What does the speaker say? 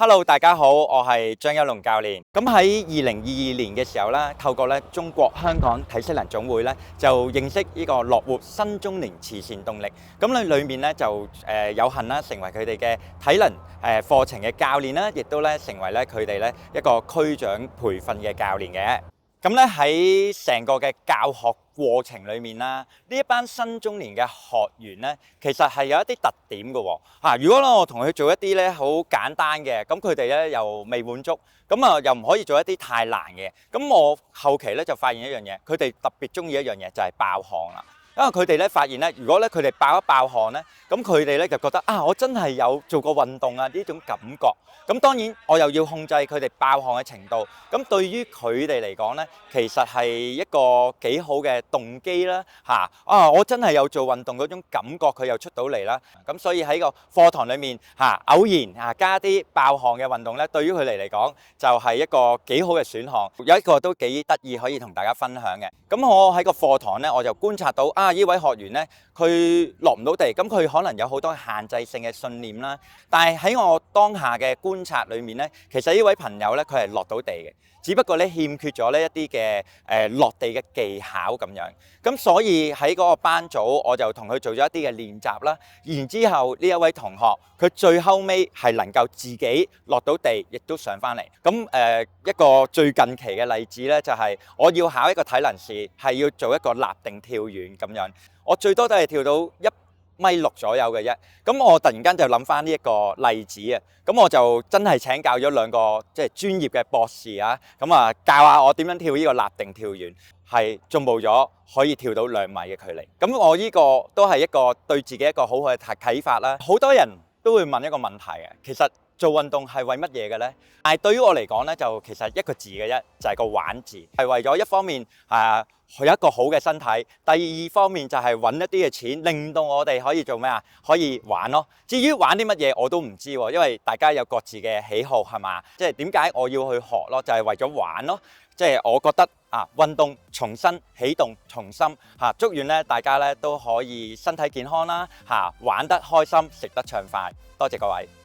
Hello，大家好，我係張一龍教練。咁喺2022年嘅時候咧，透過中國香港體適能總會咧，就認識呢個樂活新中年慈善動力。咁裏面咧就有幸啦，成為佢哋嘅體能課程嘅教練啦，亦都咧成為咧佢哋咧一個區長培訓嘅教練嘅。咁咧喺成個嘅教學過程裏面啦，呢一班新中年嘅學員咧，其實係有一啲特點嘅喎。如果我同佢做一啲咧好簡單嘅，咁佢哋咧又未滿足，咁又唔可以做一啲太難嘅。咁我後期咧就發現一樣嘢，佢哋特別中意一樣嘢就係爆汗啦。因為佢哋咧發現咧，如果咧佢哋爆一爆汗咧，咁佢哋咧就覺得我真係有做過運動啊呢種感覺。咁當然我又要控制佢哋爆汗嘅程度。咁對於佢哋嚟講咧，其實係一個幾好嘅動機啦。我真係有做運動嗰種感覺，佢又出到嚟啦。咁所以喺個課堂裡面偶然加啲爆汗嘅運動咧，對於佢哋嚟講就係一個幾好嘅選項。有一個都幾得意可以同大家分享嘅。咁我喺個課堂咧，我就觀察到呢位學員咧，佢落唔到地，咁佢可能有好多限制性嘅信念啦。但係喺我當下嘅觀察裏面咧，其實呢位朋友咧，佢係落到地嘅，只不過咧欠缺咗呢一啲嘅落地嘅技巧咁樣。咁所以喺嗰個班組，我就同佢做咗一啲嘅練習啦。然之後呢一位同學，佢最後尾係能夠自己落到地，亦都上翻嚟。咁一個最近期嘅例子咧，就係我要考一個體能試，係要做一個立定跳遠咁樣。我最多都係跳到1.6米左右嘅啫。咁我突然間就諗翻呢一個例子啊。咁我就真係請教咗兩個即係專業嘅博士啊。咁教下我點樣跳呢個立定跳遠，係進步咗可以跳到2米嘅距離。咁我呢個都係一個對自己一個好好嘅啟發啦。好多人都會問一個問題嘅，其實做運動係為乜嘢嘅呢？但係對於我嚟講呢，就其實一個字嘅啫，就係個玩字，係為咗一方面有一個好嘅身體，第二方面就係揾一啲嘅錢，令到我哋可以做咩啊？可以玩咯。至於玩啲乜嘢我都唔知喎，因為大家有各自嘅喜好係嘛？即係點解我要去學咯？就係為咗玩咯。即係我覺得運動重新起動重心祝願咧大家咧都可以身體健康啦，玩得開心，食得暢快。多謝各位。